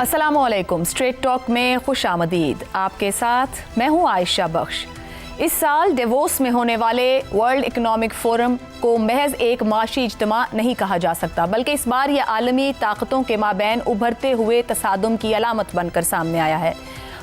अस्सलामुअलैकुम। Straight talk में खुश आमदीद। आपके साथ मैं हूँ आयशा बख्श। इस साल डेवोस में होने वाले वर्ल्ड इकोनॉमिक फोरम को महज एक माशी इज्तिमा नहीं कहा जा सकता, बल्कि इस बार यह आलमी ताकतों के माबैन उभरते हुए तसादुम की अलामत बनकर सामने आया है।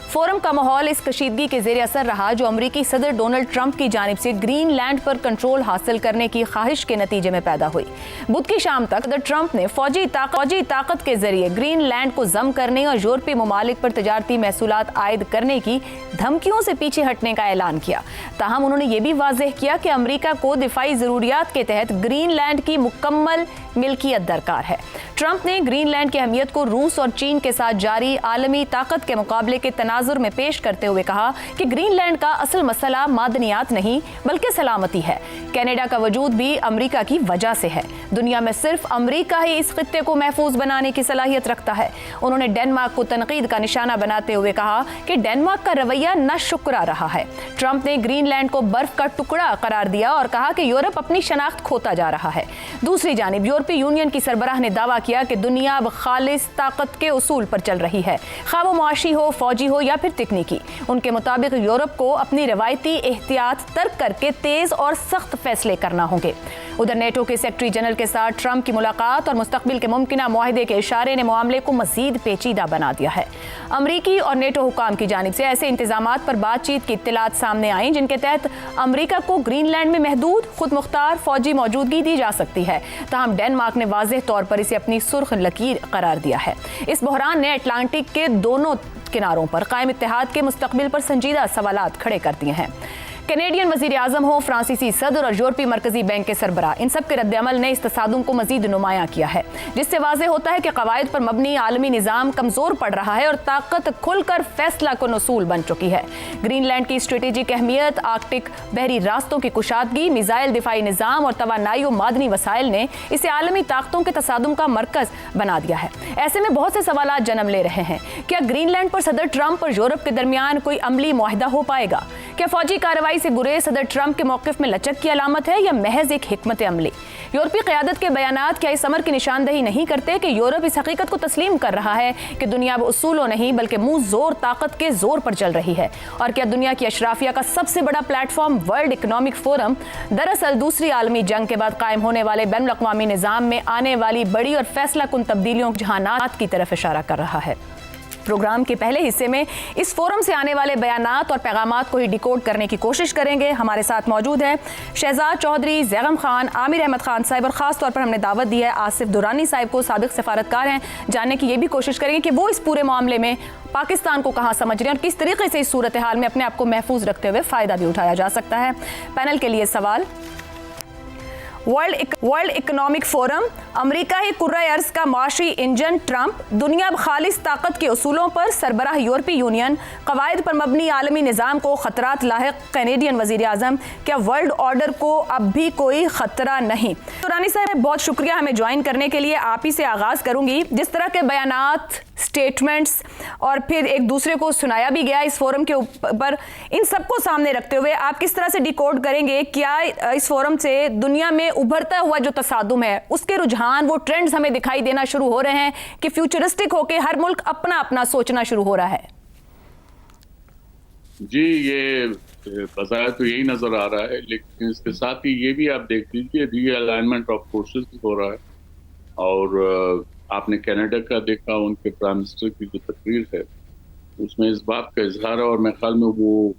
फोरम का माहौल इस कशीदगी के जेर असर रहा जो अमरीकी सदर डोनाल्ड ट्रंप की जानिब से ग्रीनलैंड पर कंट्रोल हासिल करने की ख्वाहिश के नतीजे में पैदा हुई। बुध की शाम तक सदर ट्रंप ने फौजी ताकत के जरिए ग्रीनलैंड को जम करने और यूरोपीय ममालिक पर तजारती महसूलात आयद करने की धमकियों से पीछे हटने का ऐलान किया। ताहम उन्होंने ये भी वाज़ेह किया कि अमरीका को दिफाई ज़रूरियात के तहत ग्रीनलैंड की मुकम्मल मिल्कियत दरकार है। ट्रंप ने ग्रीनलैंड की अहमियत को रूस और चीन के साथ जारी आलमी ताकत के मुकाबले के तनाजुर में पेश करते हुए कहा कि ग्रीनलैंड का असल मसला मादनियात नहीं बल्कि सलामती है। कनाडा का वजूद भी अमरीका की वजह से है। दुनिया में सिर्फ अमरीका ही इस खित्ते को महफूज बनाने की सलाहियत रखता है। उन्होंने डेनमार्क को तनकीद का निशाना बनाते हुए कहा कि डेनमार्क का रवैया नाशुक्रा रहा है। ट्रंप ने ग्रीनलैंड को बर्फ का टुकड़ा करार दिया और कहा कि यूरोप अपनी शनाख्त खोता जा रहा है। दूसरी जानिब यूरोपीय यूनियन की सरबराह ने दावा किया कि दुनिया अब खालिस ताकत के उसूल पर चल रही है, खा वो मुआशी हो, फौजी हो या फिर तकनीकी। उनके मुताबिक यूरोप को अपनी रवायती एहतियात तर्क करके तेज और सख्त फैसले करना होंगे। उधर नेटो के सेक्रेटरी जनरल के साथ ट्रंप की मुलाकात और मुस्तकबिल के मुमकिना मुआहदे के इशारे ने मामले को मजीद पेचीदा बना दिया है। अमरीकी और नेटो हुकाम की जानिब से ऐसे इंतजामात पर बातचीत की इत्तलात सामने आई जिनके तहत अमरीका को ग्रीनलैंड में महदूद खुद मुख्तार फौजी मौजूदगी दी जा सकती है। ताहम डेनमार्क ने वाज़ेह तौर पर इसे अपनी सुर्ख लकीर करार दिया है। इस बहरान ने अटलांटिक के दोनों किनारों पर कायम इत्तेहाद के मुस्तकबिल पर संजीदा सवालात खड़े कर दिए हैं। कैनेडियन वजीर आजम हो, फ्रांसीसी सदर और यूरोपीय मरकजी बैंक के सरबराह, इन सब के रद्द-ए-अमल ने इस तसादुम को मजीद नुमायां किया है, जिससे वाज़ेह होता है कि कवायद पर मबनी आलमी निज़ाम कमजोर पड़ रहा है और ताकत खुलकर फैसला कुन उसूल बन चुकी है। ग्रीनलैंड की स्ट्रेटेजिक अहमियत, आर्कटिक बहरी रास्तों की कुशादगी, मिसाइल दिफाई निज़ाम और तवानाई और मादनी वसाइल ने इसे आलमी ताकतों के तसादुम का मरकज बना दिया है। ऐसे में बहुत से सवालात जन्म ले रहे हैं। क्या ग्रीनलैंड पर सदर ट्रंप और यूरोप के दरमियान कोई अमली मुआहदा हो पाएगा? क्या फौजी कार्रवाई से गुरेज सदर ट्रंप के मौक़िफ़ में लचक की अलामत है या महज एक हिकमत अमली? यूरोपीय क़यादत के बयानात क्या इस अमर की निशानदही नहीं करते कि यूरोप इस हकीकत को तस्लीम कर रहा है कि दुनिया अब उसूलों नहीं बल्कि मुंह जोर ताकत के जोर पर चल रही है? और क्या दुनिया की अशराफिया का सबसे बड़ा प्लेटफॉर्म वर्ल्ड इकोनॉमिक फोरम दरअसल दूसरी आलमी जंग के बाद कायम होने वाले बैनुल अक़वामी निज़ाम में आने वाली बड़ी और फैसला कुन तब्दीलियों जहानात की तरफ इशारा कर रहा है? प्रोग्राम के पहले हिस्से में इस फोरम से आने वाले बयानात और पैगामात को ही डिकोड करने की कोशिश करेंगे। हमारे साथ मौजूद हैं शहजाद चौधरी, जैगम खान, आमिर अहमद खान साहिब और ख़ास तौर पर हमने दावत दी है आसिफ दुरानी साहिब को, साबिक सफारतकार हैं। जानने की ये भी कोशिश करेंगे कि वो इस पूरे मामले में पाकिस्तान को कहाँ समझ रहे हैं और किस तरीके से इस सूरत हाल में अपने आप को महफूज रखते हुए फ़ायदा भी उठाया जा सकता है। पैनल के लिए सवाल। वर्ल्ड इकोनॉमिक फोरम, अमरीका ही कुर्रा अर्ज का माशी इंजन ट्रंप, दुनिया अब खालिस ताकत के उसूलों पर, सरबराह यूरोपीय यूनियन, कवायद पर मबनी आलमी निज़ाम को खतरात लाहिक, कैनेडियन वजीर आज़म, क्या वर्ल्ड ऑर्डर को अब भी कोई ख़तरा नहीं? तो रानी साहब बहुत शुक्रिया हमें ज्वाइन करने के लिए। आप ही से आगाज़ करूँगी। जिस तरह के बयानात, स्टेटमेंट्स और फिर एक दूसरे को सुनाया भी गया इस फोरम के ऊपर, इन सबको सामने रखते हुए आप किस तरह से डिकोड करेंगे? क्या इस फोरम से दुनिया में उभरता हुआ जो तसादुम है उसके रुझान, वो ट्रेंड्स हमें दिखाई देना शुरू हो रहे हैं कि फ्यूचरिस्टिक होके हर मुल्क अपना अपना सोचना शुरू हो रहा है? जी, ये बज़ाहिर तो यही नजर आ रहा है, लेकिन इसके साथ ही ये भी आप देख लीजिए रीअलाइनमेंट ऑफ फोर्सेस हो रहा है। और आपने कनाडा का देखा, उनके प्राइम मिनिस्टर की जो तकरीर है उसमें इस बात का इजहार है और मेरे ख्याल में वो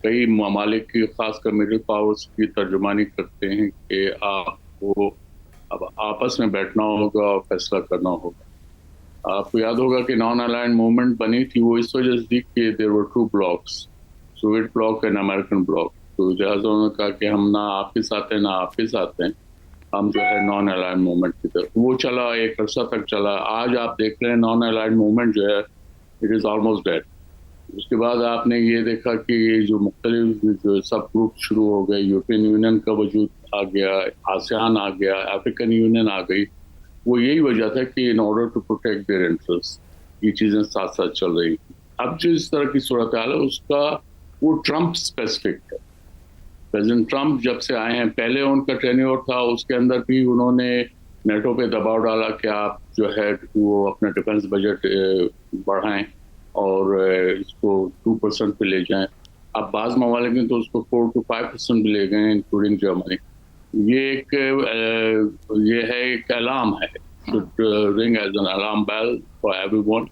कई ममालिक की खासकर मिडिल पावर्स की तर्जुमानी करते हैं कि आपको अब आपस में बैठना होगा और फैसला करना होगा। आपको याद होगा कि नॉन अलाइंड मूवमेंट बनी थी, वो इस वजह से थी कि there were two blocs, Soviet bloc and American bloc. तो लिहाजा उन्होंने कहा कि हम ना आपके साथ हैं ना आपके साथ हैं, हम जो है नॉन अलाइंड मूवमेंट की तरफ। वो चला, एक अर्सा तक चला। आज आप देख रहे हैं नॉन अलाइंड मूवमेंट जो है इट इज़ ऑलमोस्ट डेड। उसके बाद आपने ये देखा कि ये जो मुख्तलिफ जो सब ग्रुप शुरू हो गए, यूरोपियन यूनियन का वजूद आ गया, आसियान आ गया, अफ्रीकन यूनियन आ गई। वो यही वजह था कि in order to protect their interest ये चीज़ें साथ साथ चल रही थी। अब जो इस तरह की सूरत हाल है उसका वो ट्रंप स्पेसिफिक है। प्रेसिडेंट ट्रंप जब से आए हैं, पहले उनका टेन्योर था, उसके अंदर भी उन्होंने नेटो पे दबाव डाला कि आप जो है वो अपना डिफेंस बजट बढ़ाएं और इसको 2% पे ले जाएं। अब बाज़ ममालिक ने तो उसको 4 to 5% भी ले गए, इंक्लूडिंग जर्मनी। ये है एक अलार्म है, ring as an alarm bell for everyone.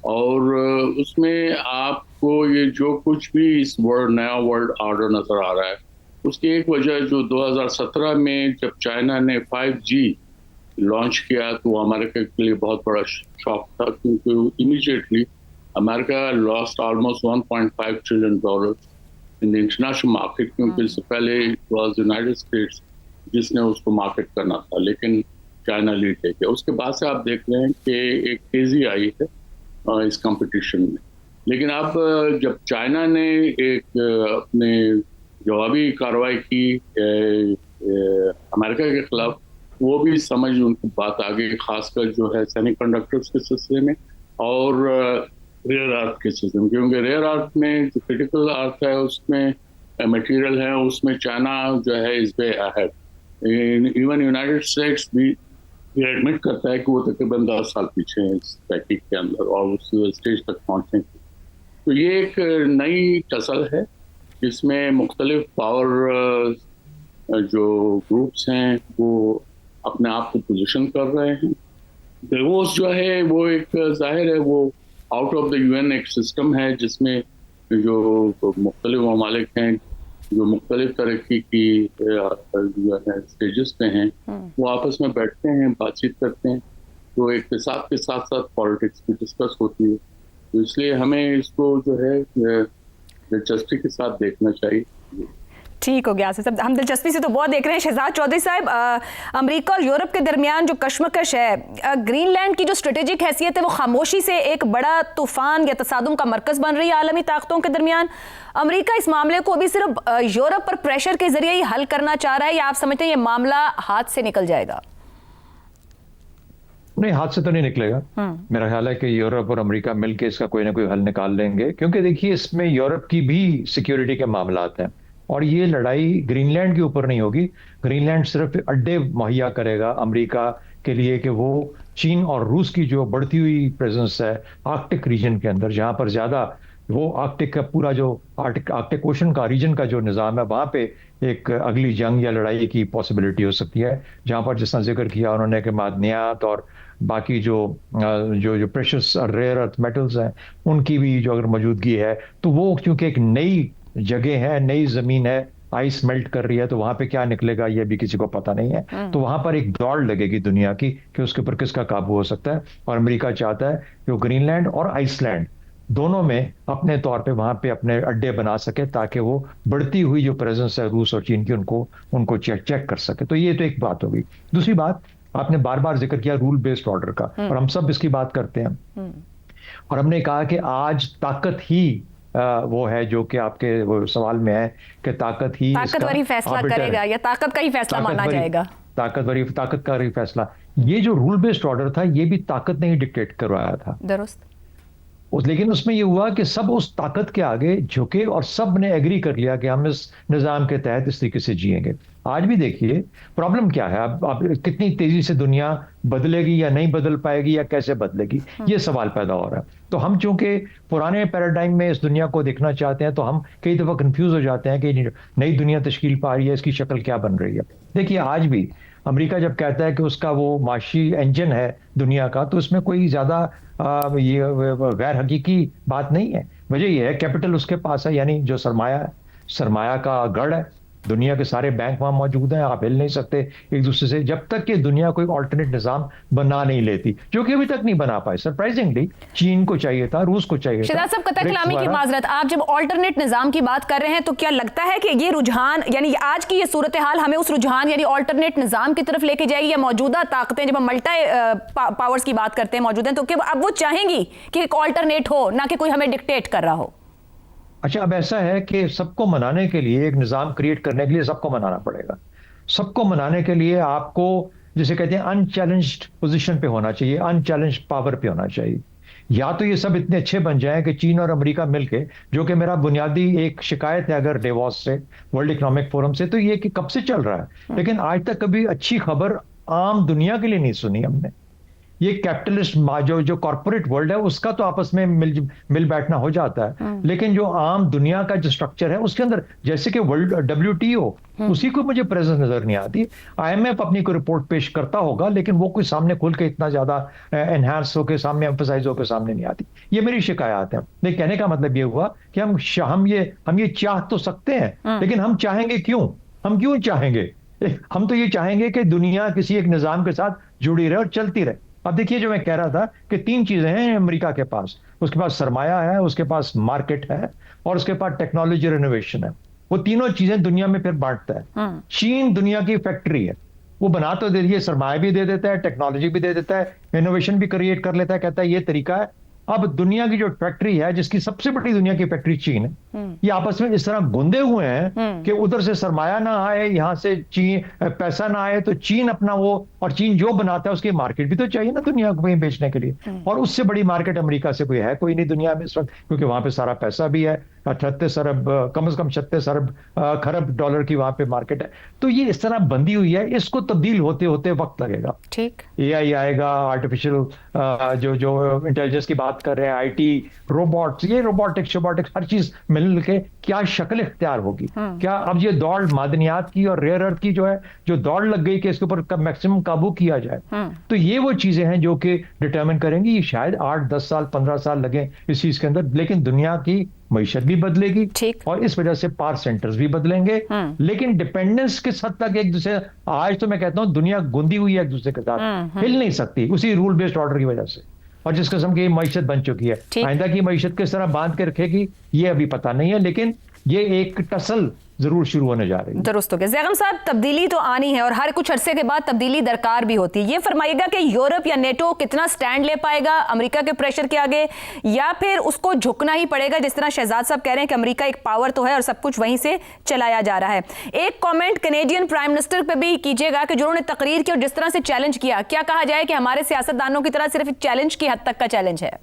और उसमें आपको ये जो कुछ भी इस नया वर्ल्ड ऑर्डर नजर आ रहा है, उसकी एक वजह जो 2017 में जब चाइना ने 5G लॉन्च किया तो वो अमेरिका के लिए बहुत बड़ा शॉक था, क्योंकि immediately America lost almost $1.5 trillion in the international market, क्योंकि इससे पहले वाज यूनाइटेड स्टेट्स जिसने उसको मार्केट करना था, लेकिन चाइना लीड ले गया। उसके बाद से आप देख रहे हैं कि एक तेजी आई है इस कंपटीशन में। लेकिन अब जब चाइना ने एक अपने जवाबी कार्रवाई की अमेरिका के खिलाफ, वो भी समझ उनकी बात आ गई, खासकर जो है सेमीकंडक्टर्स के सिलसिले में और रेयर अर्थ के सिलसिले में, क्योंकि रेयर अर्थ में जो क्रिटिकल अर्थ है उसमें मटेरियल है, उसमें चाइना जो है इस way ahead. Even United states भी ये एडमिट करता है कि वो तकरीबन 10 साल पीछे हैं इस तहकीक के अंदर और उस स्टेज तक पहुंचने की। तो ये एक नई टसल है जिसमें मुख्तलिफ पावर जो ग्रुप्स हैं वो अपने आप को पोजीशन कर रहे हैं। डेवोस जो है वो एक जाहिर है वो आउट ऑफ द यूएन एक सिस्टम है जिसमें जो मुख्तलिफ ममालिक हैं जो मुख्तलिफ तरक्की की स्टेजेस पे हैं, वो आपस में बैठते हैं, बातचीत करते हैं, तो इक़्तिसाद के साथ साथ पॉलिटिक्स भी डिस्कस होती है। तो इसलिए हमें इसको जो है दिलचस्पी के साथ देखना चाहिए। ठीक हो गया साहब, हम दिलचस्पी से तो बहुत देख रहे हैं। शहजाद चौधरी साहब, अमेरिका और यूरोप के दरमियान जो कशमकश है, ग्रीनलैंड की जो स्ट्रेटेजिक हैसियत है वो खामोशी से एक बड़ा तूफान या तसादुम का मरकज बन रही है आलमी ताकतों के दरमियान। अमेरिका इस मामले को अभी सिर्फ यूरोप पर प्रेशर के जरिए ही हल करना चाह रहा है, या आप समझते हैं ये मामला हाथ से निकल जाएगा? नहीं, हाथ से तो नहीं निकलेगा। मेरा ख्याल है कि यूरोप और अमेरिका मिलकर इसका कोई ना कोई हल निकाल लेंगे, क्योंकि देखिए इसमें यूरोप की भी सिक्योरिटी के मामला हैं और ये लड़ाई ग्रीनलैंड के ऊपर नहीं होगी। ग्रीनलैंड सिर्फ अड्डे मुहैया करेगा अमेरिका के लिए कि वो चीन और रूस की जो बढ़ती हुई प्रेजेंस है आर्कटिक रीजन के अंदर, जहां पर ज्यादा वो आर्कटिक का पूरा जो आर्कटिक ओशन का रीजन का जो निज़ाम है, वहां पे एक अगली जंग या लड़ाई की पॉसिबिलिटी हो सकती है, जहां पर जिसने जिक्र किया उन्होंने कि मादनियात और बाकी जो जो प्रेशस रेयर अर्थ मेटल्स हैं उनकी भी जो अगर मौजूदगी है, तो वो क्योंकि एक नई जगह है, नई जमीन है, आइस मेल्ट कर रही है, तो वहां पे क्या निकलेगा ये भी किसी को पता नहीं है। तो वहां पर एक दौड़ लगेगी दुनिया की कि उसके ऊपर किसका काबू हो सकता है, और अमेरिका चाहता है कि वो ग्रीनलैंड और आइसलैंड दोनों में अपने तौर पे वहां पे अपने अड्डे बना सके, ताकि वो बढ़ती हुई जो प्रेजेंस है रूस और चीन की उनको चेक कर सके। तो ये तो एक बात होगी। दूसरी बात, आपने बार बार जिक्र किया रूल बेस्ड ऑर्डर का, और हम सब इसकी बात करते हैं, और हमने कहा कि आज ताकत ही वो है जो कि आपके वो सवाल में है कि ताकत ही ताकतवर ही फैसला करेगा या ताकत का ही फैसला माना जाएगा? ताकत का ही फैसला। ये जो रूल बेस्ड ऑर्डर था ये भी ताकत ने ही डिक्टेट करवाया था, दुरुस्त। लेकिन उसमें ये हुआ कि सब उस ताकत के आगे झुके और सब ने एग्री कर लिया कि हम इस निज़ाम के तहत इस तरीके से जिएंगे। आज भी देखिए प्रॉब्लम क्या है, अब कितनी तेजी से दुनिया बदलेगी या नहीं बदल पाएगी या कैसे बदलेगी, ये सवाल पैदा हो रहा है। तो हम चूंकि पुराने पैराडाइम में इस दुनिया को देखना चाहते हैं, तो हम कई दफा कंफ्यूज हो जाते हैं कि नई दुनिया तश्कील पा रही है, इसकी शक्ल क्या बन रही है। देखिए आज भी अमेरिका जब कहता है कि उसका वो माशी इंजन है दुनिया का, तो उसमें कोई ज्यादा ये गैर हकीकी बात नहीं है। वजह यह है कैपिटल उसके पास है, यानी जो सरमाया का गढ़ है, दुनिया के सारे बैंक वहां मौजूद हैं, आप हिल नहीं सकते एक दूसरे से जब तक कि दुनिया कोई ऑल्टरनेट निजाम बना नहीं लेती, जो कि अभी तक नहीं बना पाए। सरप्राइजिंगली चीन को चाहिए था, रूस को चाहिए था। शहजाद साहब, कतई कलामी की माजरत, आप जब ऑल्टरनेट निजाम की बात कर रहे हैं तो क्या लगता है कि ये रुझान यानी आज की ये सूरत हाल हमें उस रुझान यानी ऑल्टरनेट निजाम की तरफ लेके जाएगी, या मौजूदा ताकतें जब हम मल्टी पावर्स की बात करते हैं मौजूद हैं, तो क्या अब वो चाहेंगी कि एक ऑल्टरनेट हो, ना कि कोई हमें डिक्टेट कर रहा हो? अच्छा, अब ऐसा है कि सबको मनाने के लिए, एक निज़ाम क्रिएट करने के लिए सबको मनाना पड़ेगा। सबको मनाने के लिए आपको जिसे कहते हैं अनचैलेंज्ड पोजीशन पे होना चाहिए, अनचैलेंज्ड पावर पे होना चाहिए। या तो ये सब इतने अच्छे बन जाएं कि चीन और अमेरिका मिलके, जो कि मेरा बुनियादी एक शिकायत है अगर डेवॉस से, वर्ल्ड इकोनॉमिक फोरम से, तो ये कि कब से चल रहा है, लेकिन आज तक कभी अच्छी खबर आम दुनिया के लिए नहीं सुनी हमने। ये कैपिटलिस्ट जो कॉर्पोरेट वर्ल्ड है उसका तो आपस में मिल बैठना हो जाता है, लेकिन जो आम दुनिया का जो स्ट्रक्चर है उसके अंदर, जैसे कि वर्ल्ड WTO, उसी को मुझे प्रेजेंस नजर नहीं आती। IMF अपनी कोई रिपोर्ट पेश करता होगा, लेकिन वो कोई सामने खुल के इतना ज्यादा एनहांस होकर सामने, एम्फसाइज होकर सामने नहीं आती। ये मेरी शिकायत है। लेकिन कहने का मतलब ये हुआ कि हम ये चाह तो सकते हैं, लेकिन हम चाहेंगे क्यों? हम क्यों चाहेंगे? हम तो ये चाहेंगे कि दुनिया किसी एक निजाम के साथ जुड़ी रहे और चलती रहे। अब देखिए, जो मैं कह रहा था कि 3 चीजें हैं अमेरिका के पास। उसके पास सरमाया है, उसके पास मार्केट है, और उसके पास टेक्नोलॉजी और इनोवेशन है। वो तीनों चीजें दुनिया में फिर बांटता है। चीन दुनिया की फैक्ट्री है, वो बना तो दे दिए, सरमाया भी दे देता है, टेक्नोलॉजी भी दे देता है, इनोवेशन भी क्रिएट कर लेता है, कहता है ये तरीका है। अब दुनिया की जो फैक्ट्री है, जिसकी सबसे बड़ी दुनिया की फैक्ट्री चीन है, ये आपस में इस तरह गुंदे हुए हैं कि उधर से सरमाया ना आए, यहां से चीन पैसा ना आए, तो चीन अपना वो, और चीन जो बनाता है उसकी मार्केट भी तो चाहिए ना दुनिया को कहीं बेचने के लिए। और उससे बड़ी मार्केट अमेरिका से कोई है कोई नहीं दुनिया में इस वक्त, क्योंकि वहां पे सारा पैसा भी है। 38 अरब, कम से कम 36 अरब खरब डॉलर की वहां पे मार्केट है। तो ये इस तरह बंदी हुई है, इसको तब्दील होते होते वक्त लगेगा। ठीक, AI आएगा, आर्टिफिशियल जो इंटेलिजेंस की बात कर रहे हैं, IT, रोबोट्स, ये रोबोटिक्स हर चीज मिल के क्या शक्ल इख्तियार होगी। क्या अब ये दौड़ मादनियात की और रेयर अर्थ की जो दौड़ लग गई कि इसके ऊपर मैक्सिमम काबू किया जाए, तो ये वो चीजें हैं जो कि डिटरमिन करेंगी। ये शायद 8-10 साल 15 साल लगे इस चीज के अंदर, लेकिन दुनिया की मईशत भी बदलेगी और इस वजह से पावर सेंटर्स भी बदलेंगे। लेकिन डिपेंडेंस किस हद तक एक दूसरे, आज तो मैं कहता हूं दुनिया गुंदी हुई है एक दूसरे के साथ, हिल नहीं सकती उसी रूल बेस्ड ऑर्डर की वजह से, और जिस किस्म की मईशत बन चुकी है। आइंदा की मईशत किस तरह बांध के रखेगी ये अभी पता नहीं है, लेकिन ये एक टसल जरूर शुरू होने जा रही है। दुरुस्त हो गया। ज़ैगम साहब, तब्दीली तो आनी है और हर कुछ अरसे के बाद तब्दीली दरकार भी होती है। ये फरमाइएगा कि यूरोप या नेटो कितना स्टैंड ले पाएगा अमेरिका के प्रेशर के आगे, या फिर उसको झुकना ही पड़ेगा? जिस तरह शहजाद साहब कह रहे हैं कि अमेरिका एक पावर तो है और सब कुछ वहीं से चलाया जा रहा है। एक कॉमेंट कैनेडियन प्राइम मिनिस्टर पे भी कीजिएगा कि जिन्होंने तकरीर की और जिस तरह से चैलेंज किया, क्या कहा जाए कि हमारे सियासतदानों की तरह सिर्फ चैलेंज की हद तक का चैलेंज है?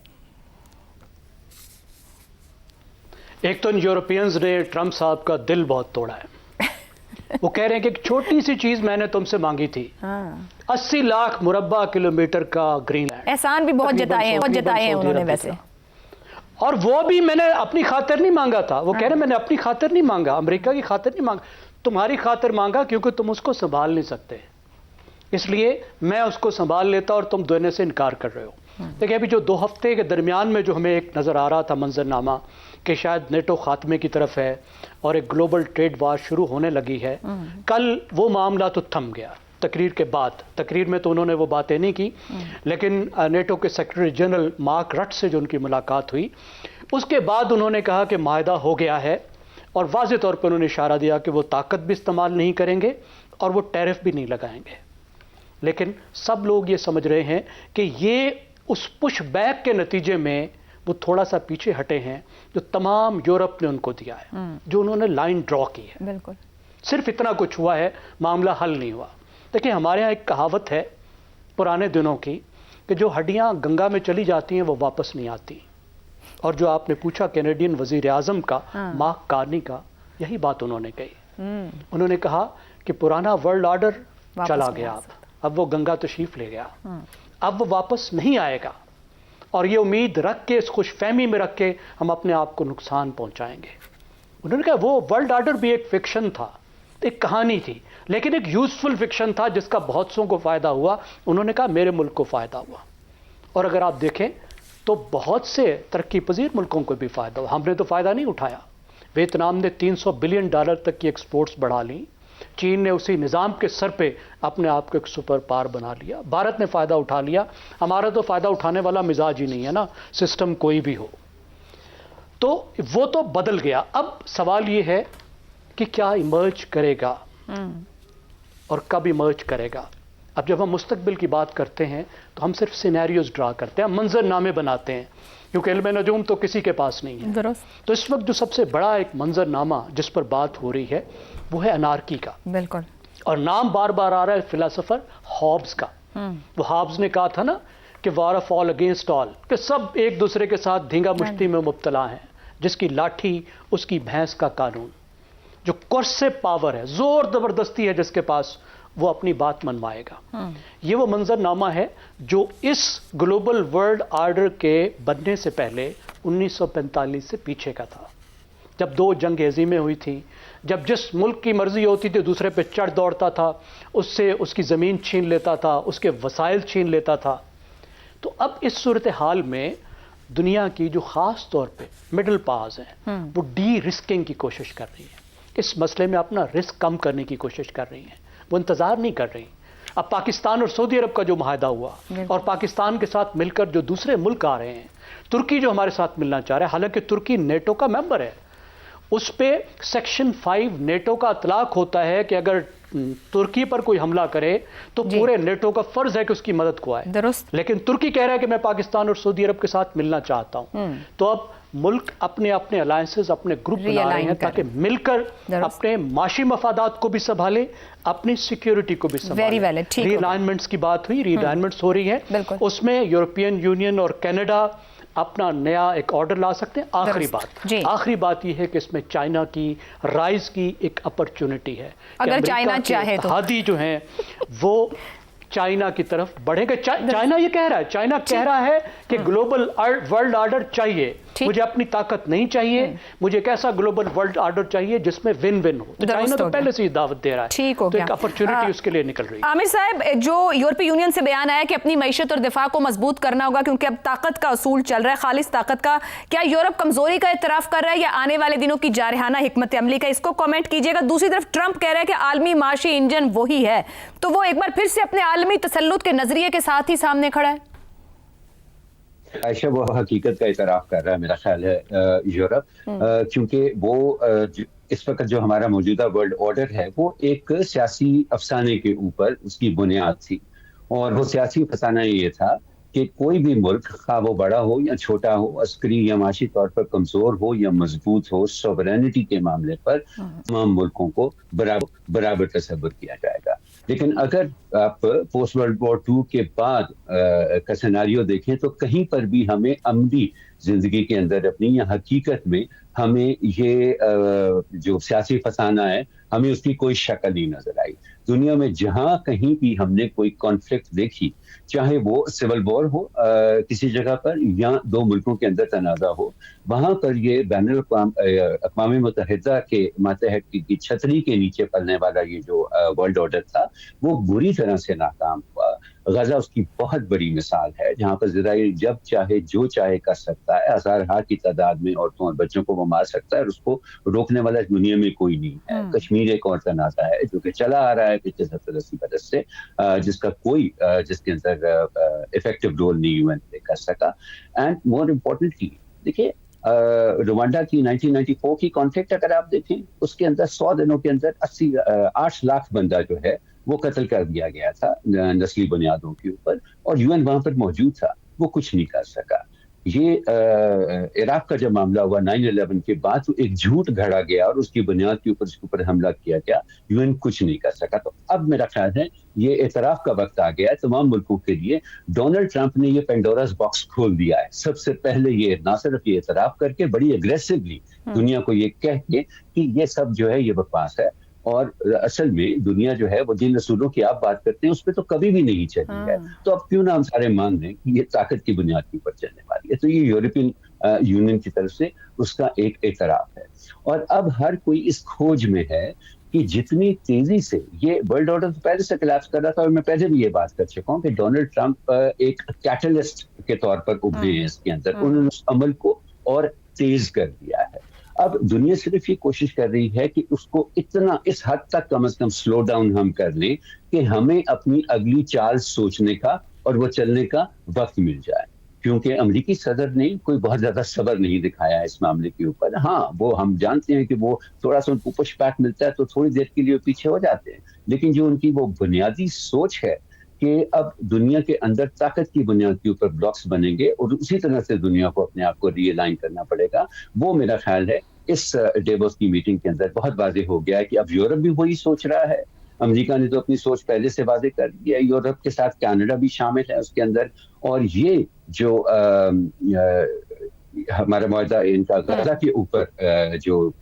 एक तो इन यूरोपियंस ने ट्रंप साहब का दिल बहुत तोड़ा है। वो कह रहे हैं कि एक छोटी सी चीज मैंने तुमसे मांगी थी, 80 लाख मुरब्बा किलोमीटर का ग्रीनलैंड। एहसान भी बहुत जताए हैं उन्होंने वैसे, और वो भी मैंने अपनी खातिर नहीं मांगा था। वो कह रहे मैंने अपनी खातिर नहीं मांगा, अमेरिका की खातिर नहीं मांगा, तुम्हारी खातिर मांगा, क्योंकि तुम उसको संभाल नहीं सकते, इसलिए मैं उसको संभाल लेता और तुम देने से इनकार कर रहे हो। देखिए, अभी जो 2 हफ्ते के दरमियान में जो हमें एक नज़र आ रहा था मंजरनामा कि शायद नेटो खात्मे की तरफ है और एक ग्लोबल ट्रेड वार शुरू होने लगी है, कल वो मामला तो थम गया। तकरीर के बाद, तकरीर में तो उन्होंने वो बातें नहीं की, लेकिन नेटो के सेक्रेटरी जनरल मार्क रट से जो उनकी मुलाकात हुई, उसके बाद उन्होंने कहा कि मायदा हो गया है, और वाज़े तौर पर उन्होंने इशारा दिया कि वो ताकत भी इस्तेमाल नहीं करेंगे और वो टैरिफ भी नहीं लगाएंगे। लेकिन सब लोग ये समझ रहे हैं कि ये उस पुश बैक के नतीजे में वो थोड़ा सा पीछे हटे हैं जो तमाम यूरोप ने उनको दिया है, जो उन्होंने लाइन ड्रॉ की है। बिल्कुल, सिर्फ इतना कुछ हुआ है, मामला हल नहीं हुआ। देखिए, हमारे यहाँ एक कहावत है पुराने दिनों की कि जो हड्डियाँ गंगा में चली जाती हैं वो वापस नहीं आती, और जो आपने पूछा कैनेडियन वजीर आजम का, मार्क कार्नी का, यही बात उन्होंने कही। उन्होंने कहा कि पुराना वर्ल्ड ऑर्डर चला गया, अब वो गंगा तशरीफ ले गया, अब वो वापस नहीं आएगा, और ये उम्मीद रख के, इस खुशफहमी में रख के हम अपने आप को नुकसान पहुंचाएंगे। उन्होंने कहा वो वर्ल्ड ऑर्डर भी एक फिक्शन था, एक कहानी थी, लेकिन एक यूजफुल फिक्शन था जिसका बहुत सौ को फ़ायदा हुआ। उन्होंने कहा मेरे मुल्क को फ़ायदा हुआ, और अगर आप देखें तो बहुत से तरक्की पजीर मुल्कों को भी फ़ायदा हुआ। हमने तो फ़ायदा नहीं उठाया। वियतनाम ने $300 बिलियन तक की एक्सपोर्ट्स बढ़ा ली, चीन ने उसी निज़ाम के सर पे अपने आप को एक सुपर पावर बना लिया, भारत ने फ़ायदा उठा लिया। हमारा तो फ़ायदा उठाने वाला मिजाज ही नहीं है ना, सिस्टम कोई भी हो। तो वो तो बदल गया। अब सवाल ये है कि क्या इमर्ज करेगा और कब इमर्ज करेगा। अब जब हम मुस्तकबिल की बात करते हैं तो हम सिर्फ सिनेरियोज ड्रा करते हैं, मंजरनामे बनाते हैं, क्योंकि इल्म नजूम तो किसी के पास नहीं है। तो इस वक्त जो सबसे बड़ा एक मंजरनामा जिस पर बात हो रही है वो है अनार्की का। बिल्कुल, और नाम बार बार आ रहा है फिलासफर हॉब्स का। वो हॉब्स ने कहा था ना कि war of all against all, कि सब एक दूसरे के साथ धींगा मुश्ती में मुब्तला हैं, जिसकी लाठी उसकी भैंस का कानून। जो कोर्स से पावर है, जोर जबरदस्ती है जिसके पास, वो अपनी बात मनवाएगा। ये वो मंजरनामा है जो इस ग्लोबल वर्ल्ड ऑर्डर के बनने से पहले 1945 से पीछे का था, जब दो जंग अज़ीमें हुई थी, जब जिस मुल्क की मर्जी होती थी दूसरे पे चढ़ दौड़ता था, उससे उसकी ज़मीन छीन लेता था, उसके वसाइल छीन लेता था। तो अब इस सूरत हाल में दुनिया की जो ख़ास तौर पे मिडिल पावर्स हैं वो डी रिस्किंग की कोशिश कर रही है, इस मसले में अपना रिस्क कम करने की कोशिश कर रही हैं, वो इंतज़ार नहीं कर रही। अब पाकिस्तान और सऊदी अरब का जो माहदा हुआ और पाकिस्तान के साथ मिलकर जो दूसरे मुल्क आ रहे हैं, तुर्की जो हमारे साथ मिलना चाह रहा है, हालांकि तुर्की नेटो का मेंबर है, उस पे सेक्शन 5 नेटो का इतलाक होता है कि अगर तुर्की पर कोई हमला करे तो पूरे नेटो का फर्ज है कि उसकी मदद को आए। लेकिन तुर्की कह रहा है कि मैं पाकिस्तान और सऊदी अरब के साथ मिलना चाहता हूं। तो अब मुल्क अपने अपने अलायंसेस, अपने ग्रुप बना रहे हैं ताकि मिलकर अपने माशी मफादात को भी संभाले, अपनी सिक्योरिटी को भी संभाले। रीअलाइनमेंट्स की बात हुई, रीअलाइनमेंट्स हो रही है, उसमें यूरोपियन यूनियन और कनाडा अपना नया एक ऑर्डर ला सकते हैं। आखिरी बात यह है कि इसमें चाइना की राइज की एक अपॉर्चुनिटी है। अगर चाइना चाहे तो हादी जो हैं वो चाइना की तरफ बढ़ेगा। चाइना ये कह रहा है, चाइना कह रहा है कि ग्लोबल वर्ल्ड ऑर्डर चाहिए, मुझे अपनी ताकत नहीं चाहिए, मुझे एक ऐसा ग्लोबल वर्ल्ड ऑर्डर चाहिए जिसमें विन विन हो। तो चाइना तो पहले से ही दावत दे रहा है, ठीक हो तो एक अपॉर्चुनिटी उसके लिए निकल रही है। आमिर साहब, जो यूरोपीय यूनियन से बयान आया कि अपनी मईशत और दिफा को मजबूत करना होगा क्योंकि अब ताकत का असूल चल रहा है, खालिस ताकत का, क्या यूरोप कमजोरी का इतराफ कर रहा है या आने वाले दिनों की जारहाना हिकमत अमली का? इसको कमेंट कीजिएगा। दूसरी तरफ ट्रंप कह रहा है कि आलमी माशी इंजन वही है, तो वो एक बार फिर से अपने आलमी तसल्लुत के नजरिए के साथ ही सामने खड़ा है। आयशा, वो हकीकत का इतराफ कर रहा है मेरा ख्याल है यूरोप, क्योंकि वो इस वक्त जो हमारा मौजूदा वर्ल्ड ऑर्डर है वो एक सियासी अफसाने के ऊपर उसकी बुनियाद थी, और वो सियासी अफसाना ये था कि कोई भी मुल्क, खा वो बड़ा हो या छोटा हो, अस्करी या माशी तौर पर कमजोर हो या मजबूत हो, सोवरेनिटी के मामले पर तमाम मुल्कों को बराबर तसव्वुर किया जाएगा। लेकिन अगर आप पोस्ट वर्ल्ड वॉर 2 के बाद का सिनेरियो देखें तो कहीं पर भी हमें अमली जिंदगी के अंदर अपनी या हकीकत में हमें ये जो सियासी फसाना है, हमें उसकी कोई शक्ल नहीं नजर आई। दुनिया में जहां कहीं भी हमने कोई कॉन्फ्लिक्ट देखी, चाहे वो सिविल वॉर हो किसी जगह पर या दो मुल्कों के अंदर तनाज़ा हो, वहां पर ये बैनुल-अक़वामी मुत्तहिदा के मातहत की छतरी के नीचे पलने वाला ये जो वर्ल्ड ऑर्डर था वो बुरी तरह से नाकाम हुआ। गजा उसकी बहुत बड़ी मिसाल है, जहां पर इजराइल जब चाहे जो चाहे कर सकता है, हज़ार की तादाद में औरतों और बच्चों को वो मार सकता है और उसको रोकने वाला दुनिया में कोई नहीं है। कश्मीर एक और तनाज़ा है जो कि चला आ रहा है पिछले 70-80 बरस से, जिसके अंदर इफेक्टिव रोल नहीं यूएन प्ले कर सका। एंड मोर इम्पोर्टेंटली देखिए, रुवांडा की 1994 की कॉन्फ्लिक्ट अगर आप देखें, उसके अंदर 100 दिनों के अंदर 8 लाख बंदा जो है वो कत्ल कर दिया गया था नस्ली बुनियादों के ऊपर, और यूएन वहां पर मौजूद था, वो कुछ नहीं कर सका। ये इराक का जब मामला हुआ 9/11 के बाद, तो एक झूठ घड़ा गया और उसकी बुनियाद के ऊपर उसके ऊपर हमला किया गया, यूएन कुछ नहीं कर सका। तो अब मेरा ख्याल है ये एतराफ का वक्त आ गया है तमाम मुल्कों के लिए। डोनाल्ड ट्रंप ने ये पेंडोरास बॉक्स खोल दिया है। सबसे पहले ये ना सिर्फ ये एतराफ करके, बड़ी अग्रेसिवली दुनिया को ये कह के कि ये सब जो है ये बकवास है, और असल में दुनिया जो है वो जिन रसूलों की आप बात करते हैं उस पर तो कभी भी नहीं चली है। तो अब क्यों ना हम सारे मान लें कि ये ताकत की बुनियाद के ऊपर चलने वाली है। तो ये यूरोपियन यूनियन की तरफ से उसका एक एतराफ है, और अब हर कोई इस खोज में है कि जितनी तेजी से ये वर्ल्ड ऑर्डर तो पहले से कोलैप्स कर रहा था, और मैं पहले भी ये बात कर चुका हूँ कि डोनाल्ड ट्रंप एक कैटलिस्ट के तौर पर उभरे हैं इसके अंदर, उन्होंने उस अमल को और तेज कर दिया है। अब दुनिया सिर्फ ये कोशिश कर रही है कि उसको इतना इस हद तक कम से कम स्लो डाउन हम कर लें कि हमें अपनी अगली चाल सोचने का और वो चलने का वक्त मिल जाए, क्योंकि अमेरिकी सदर ने कोई बहुत ज्यादा सब्र नहीं दिखाया इस मामले के ऊपर। हाँ, वो हम जानते हैं कि वो थोड़ा सा उनको पुश बैक मिलता है तो थोड़ी देर के लिए पीछे हो जाते हैं, लेकिन जो उनकी वो बुनियादी सोच है कि अब दुनिया के अंदर ताकत की बुनियाद के ऊपर ब्लॉक्स बनेंगे और उसी तरह से दुनिया को अपने आप को रीअलाइन करना पड़ेगा, वो मेरा ख्याल है इस डेवोस की मीटिंग के अंदर बहुत वाज़ेह हो गया है कि अब यूरोप भी वही सोच रहा है। अमेरिका ने तो अपनी सोच पहले से वाज़ेह कर दी है, यूरोप के साथ कनाडा भी शामिल है उसके अंदर, और ये जो हमारा मुआहदा इनका गजा के ऊपर जो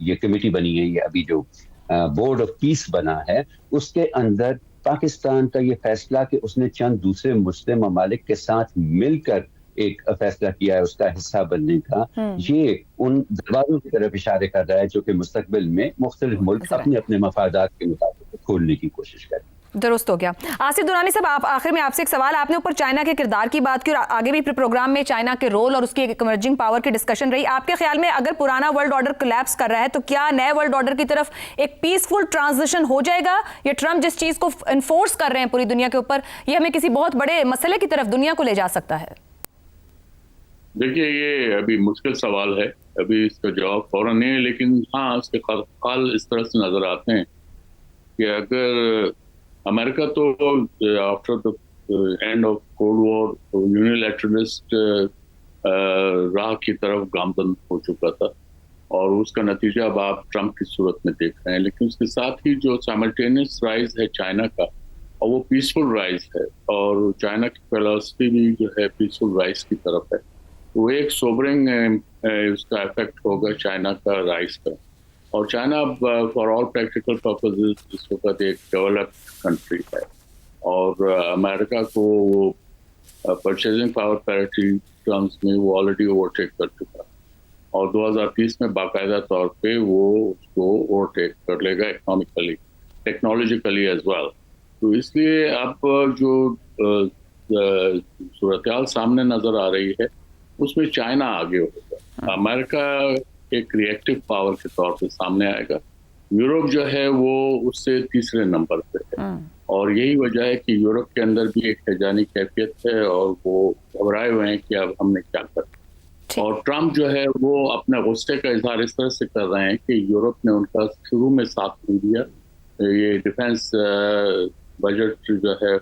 ये कमेटी बनी है, ये अभी जो बोर्ड ऑफ पीस बना है, उसके अंदर पाकिस्तान का ये फैसला कि उसने चंद दूसरे मुस्लिम ममालिक के साथ मिलकर एक फैसला किया है उसका हिस्सा बनने का, ये उन दरवाजों की तरफ इशारे कर रहा है जो कि मुस्तकबिल में मुख्तलिफ मुल्क अपने अपने मफादात के मुताबिक खोलने की कोशिश करें। दुरुस्त हो गया। आसिफ दुरानी साहब, आप आखिर में आपसे एक सवाल, आपने ऊपर चाइना के किरदार की बात की और आगे भी प्रोग्राम में चाइना के रोल और उसकी एक इमर्जिंग पावर की डिस्कशन रही। आपके ख्याल में अगर पुराना वर्ल्ड ऑर्डर कोलैप्स कर रहा है तो क्या नए वर्ल्ड ऑर्डर की तरफ एक पीसफुल ट्रांजिशन हो जाएगा? ये ट्रम्प जिस चीज को इन्फोर्स कर रहे हैं पूरी दुनिया के ऊपर, ये हमें किसी बहुत बड़े मसले की तरफ दुनिया को ले जा सकता है? देखिए, ये अभी मुश्किल सवाल है, अभी इसका जवाब फौरन नहीं है, लेकिन हाँ इसके ख्याल इस तरह से नजर आते हैं कि अगर अमेरिका तो after the end of cold war unilateralist राह की तरफ गामजन हो चुका था और उसका नतीजा अब आप ट्रम्प की सूरत में देख रहे हैं। लेकिन उसके साथ ही जो साइमल्टेनियस राइज है चाइना का, और वो पीसफुल राइज है, और चाइना की फिलॉसफी भी जो है पीसफुल राइज की तरफ है, वो एक सोबरिंग उसका इफेक्ट होगा चाइना का राइज का। और China for all practical purposes इस वक्त एक डेवलप्ड कंट्री है और अमेरिका को परचेजिंग पावर पैरिटी टर्म्स में वो ऑलरेडी ओवरटेक कर चुका है और 2030 में बाकायदा तौर पे वो उसको ओवरटेक कर लेगा इकोनॉमिकली, टेक्नोलॉजिकली एज वेल। तो इसलिए अब जो सूरत सामने नजर आ रही है उसमें चाइना आगे होगा, अमेरिका एक रिएक्टिव पावर के तौर पे सामने आएगा, यूरोप जो है वो उससे तीसरे नंबर पे है और यही वजह है कि यूरोप के अंदर भी एक हैजानी कैफियत है और वो घबराए हुए हैं कि अब हमने क्या करना। और ट्रम्प जो है वो अपने गुस्से का इजहार इस तरह से कर रहे हैं कि यूरोप ने उनका शुरू में साथ नहीं दिया ये डिफेंस बजट जो है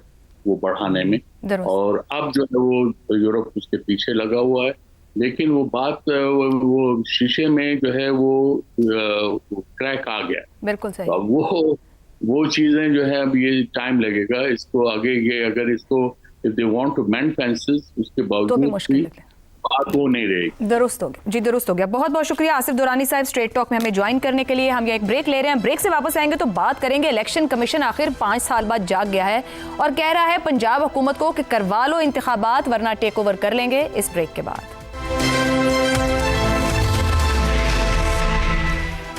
वो बढ़ाने में, और अब जो है वो यूरोप उसके पीछे लगा हुआ है। लेकिन वो बात वो शीशे में जो है वो क्रैक आ गया, बिल्कुल सही। अब वो चीजें जो है अब ये टाइम लगेगा इसको आगे, ये अगर इसको if they want to mend fences उसके बावजूद बात वो नहीं रहेगी। दुरुस्त हो गया जी, दुरुस्त हो गया। बहुत बहुत शुक्रिया आसिफ दुरानी साहब स्ट्रेट टॉक में हमें ज्वाइन करने के लिए। हम ये एक ब्रेक ले रहे हैं, ब्रेक से वापस आएंगे तो बात करेंगे इलेक्शन कमीशन आखिर 5 साल बाद जाग गया है और कह रहा है पंजाब हुकूमत को कि करवा लो इंतखाबात वरना टेक ओवर कर लेंगे। इस ब्रेक के बाद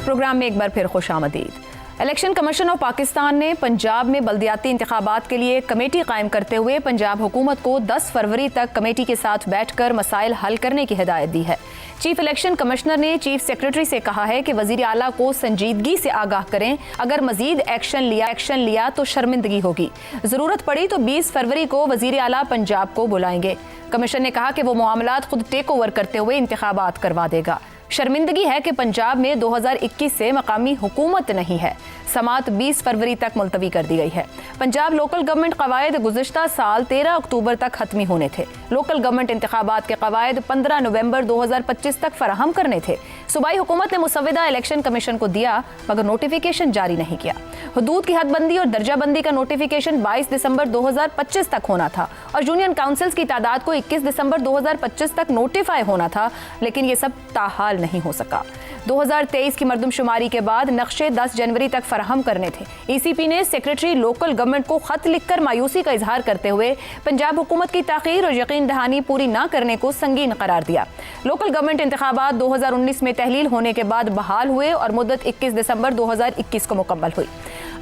प्रोग्राम में एक बार फिर खुशामदीद। इलेक्शन कमीशन ऑफ पाकिस्तान ने पंजाब में बल्दियाती इंतखाबात के लिए कमेटी कायम करते हुए पंजाब हुकूमत को 10 फरवरी तक कमेटी के साथ बैठकर मसाइल हल करने की हिदायत दी है। चीफ इलेक्शन कमिश्नर ने चीफ सेक्रेटरी से कहा है कि वजीर आला को संजीदगी से आगाह करें, अगर मजीद एक्शन लिया तो शर्मिंदगी होगी। जरूरत पड़ी तो 20 फरवरी को वजीर आला पंजाब को बुलाएंगे। कमीशन ने कहा कि वो मामलात खुद टेक ओवर करते हुए इंतखाबात करवा देगा। शर्मिंदगी है कि पंजाब में 2021 से मकामी हुकूमत नहीं है। समात 20 फरवरी तक मुलतवी कर दी गई है। पंजाब लोकल गवर्नमेंट कवायद गुज़िश्ता साल 13 अक्टूबर तक खत्मी होने थे। लोकल गवर्नमेंट इंतखाबात के कवायद 15 नवंबर 2025 तक फराहम करने थे। सूबाई हुकूमत ने मुसव्विदा इलेक्शन कमीशन को दिया मगर नोटिफिकेशन जारी नहीं किया। हुदूद की हदबंदी और दर्जाबंदी का नोटिफिकेशन 22 दिसंबर 2025 तक होना था और यूनियन काउंसिल्स की तादाद को 21 दिसंबर 2025 तक नोटिफाई होना था, लेकिन ये सब ताहाल नहीं हो सका। 2023 की मरदमशुमारी के बाद नक्शे 10 जनवरी तक फराहम करने थे। ईसीपी ने सेक्रेटरी लोकल गवर्नमेंट को खत लिखकर मायूसी का इजहार करते हुए पंजाब हुकूमत की ताखीर और यकीन दहानी पूरी न करने को संगीन करार दिया। लोकल गवर्नमेंट इंतखाबात 2019 में तहलील होने के बाद बहाल हुए और मुद्दत 21 दिसंबर 2021 को मुकम्मल हुई।